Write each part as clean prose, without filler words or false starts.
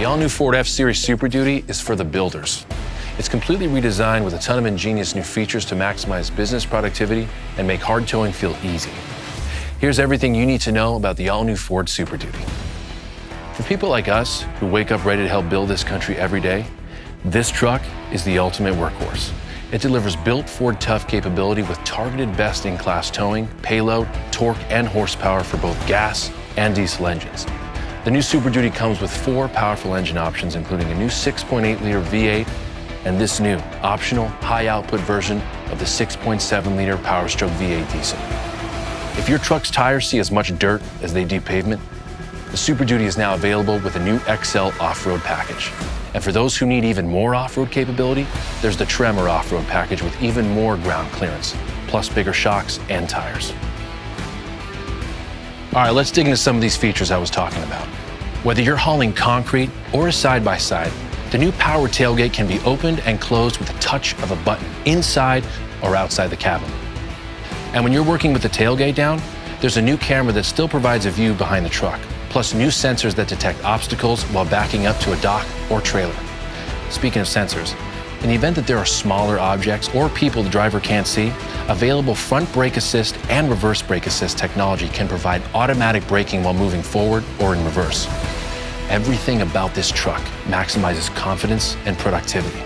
The all-new Ford F-Series Super Duty is for the builders. It's completely redesigned with a ton of ingenious new features to maximize business productivity and make hard towing feel easy. Here's everything you need to know about the all-new Ford Super Duty. For people like us who wake up ready to help build this country every day, this truck is the ultimate workhorse. It delivers built Ford tough capability with targeted best-in-class towing, payload, torque, and horsepower for both gas and diesel engines. The new Super Duty comes with 4 powerful engine options, including a new 6.8-liter V8 and this new optional high-output version of the 6.7-liter Power Stroke V8 diesel. If your truck's tires see as much dirt as they do pavement, the Super Duty is now available with a new XL off-road package. And for those who need even more off-road capability, there's the Tremor off-road package with even more ground clearance, plus bigger shocks and tires. All right, let's dig into some of these features I was talking about. Whether you're hauling concrete or a side-by-side, the new power tailgate can be opened and closed with a touch of a button inside or outside the cabin. And when you're working with the tailgate down, there's a new camera that still provides a view behind the truck, plus new sensors that detect obstacles while backing up to a dock or trailer. Speaking of sensors, in the event that there are smaller objects or people the driver can't see, available front brake assist and reverse brake assist technology can provide automatic braking while moving forward or in reverse. Everything about this truck maximizes confidence and productivity.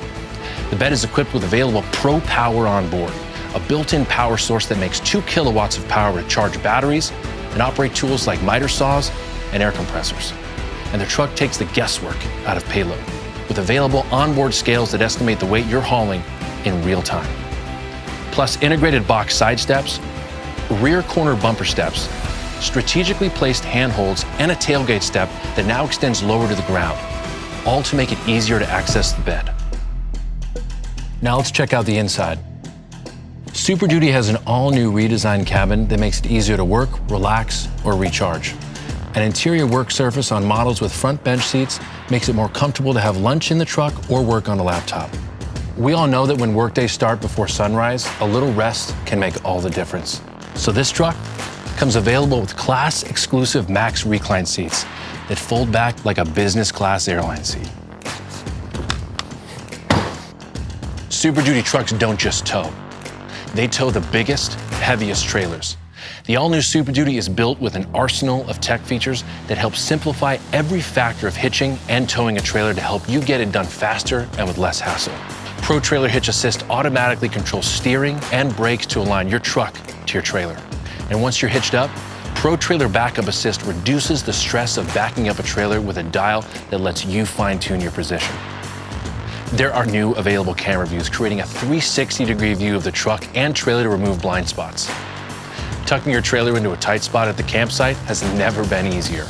The bed is equipped with available Pro Power on board, a built-in power source that makes 2 kilowatts of power to charge batteries and operate tools like miter saws and air compressors. And the truck takes the guesswork out of payload, with available onboard scales that estimate the weight you're hauling in real time. Plus integrated box side steps, rear corner bumper steps, strategically placed handholds, and a tailgate step that now extends lower to the ground, all to make it easier to access the bed. Now let's check out the inside. Super Duty has an all-new redesigned cabin that makes it easier to work, relax, or recharge. An interior work surface on models with front bench seats makes it more comfortable to have lunch in the truck or work on a laptop. We all know that when workdays start before sunrise, a little rest can make all the difference. So this truck comes available with class-exclusive Max recline seats that fold back like a business-class airline seat. Super Duty trucks don't just tow. They tow the biggest, heaviest trailers. The all-new Super Duty is built with an arsenal of tech features that help simplify every factor of hitching and towing a trailer to help you get it done faster and with less hassle. Pro Trailer Hitch Assist automatically controls steering and brakes to align your truck to your trailer. And once you're hitched up, Pro Trailer Backup Assist reduces the stress of backing up a trailer with a dial that lets you fine-tune your position. There are new available camera views, creating a 360-degree view of the truck and trailer to remove blind spots. Tucking your trailer into a tight spot at the campsite has never been easier.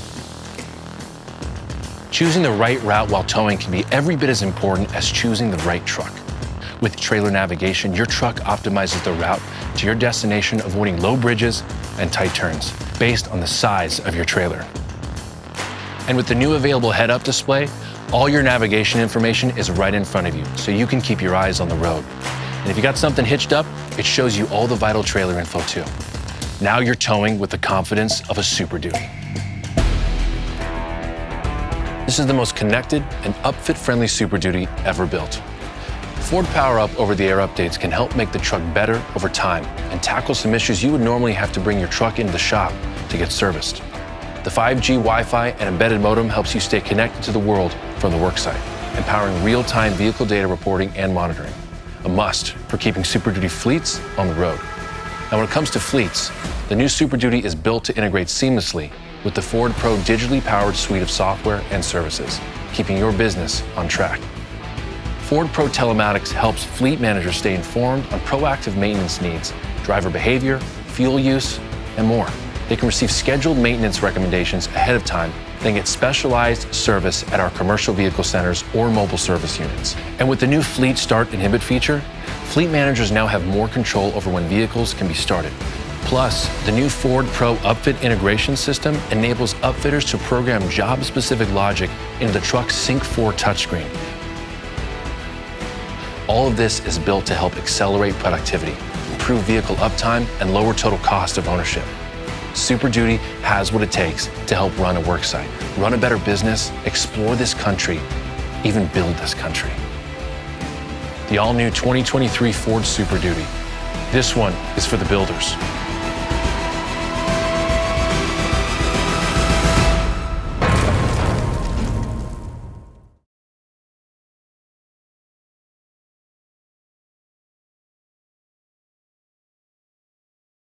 Choosing the right route while towing can be every bit as important as choosing the right truck. With trailer navigation, your truck optimizes the route to your destination, avoiding low bridges and tight turns based on the size of your trailer. And with the new available head-up display, all your navigation information is right in front of you, so you can keep your eyes on the road. And if you got something hitched up, it shows you all the vital trailer info too. Now you're towing with the confidence of a Super Duty. This is the most connected and upfit-friendly Super Duty ever built. Ford Power-Up over-the-air updates can help make the truck better over time and tackle some issues you would normally have to bring your truck into the shop to get serviced. The 5G Wi-Fi and embedded modem helps you stay connected to the world from the worksite, empowering real-time vehicle data reporting and monitoring, a must for keeping Super Duty fleets on the road. Now, when it comes to fleets, the new Super Duty is built to integrate seamlessly with the Ford Pro digitally powered suite of software and services, keeping your business on track. Ford Pro Telematics helps fleet managers stay informed on proactive maintenance needs, driver behavior, fuel use, and more. They can receive scheduled maintenance recommendations ahead of time, then get specialized service at our commercial vehicle centers or mobile service units. And with the new Fleet Start Inhibit feature, fleet managers now have more control over when vehicles can be started. Plus, the new Ford Pro Upfit integration system enables upfitters to program job-specific logic into the truck's Sync 4 touchscreen. All of this is built to help accelerate productivity, improve vehicle uptime, and lower total cost of ownership. Super Duty has what it takes to help run a worksite, run a better business, explore this country, even build this country. The all-new 2023 Ford Super Duty. This one is for the builders.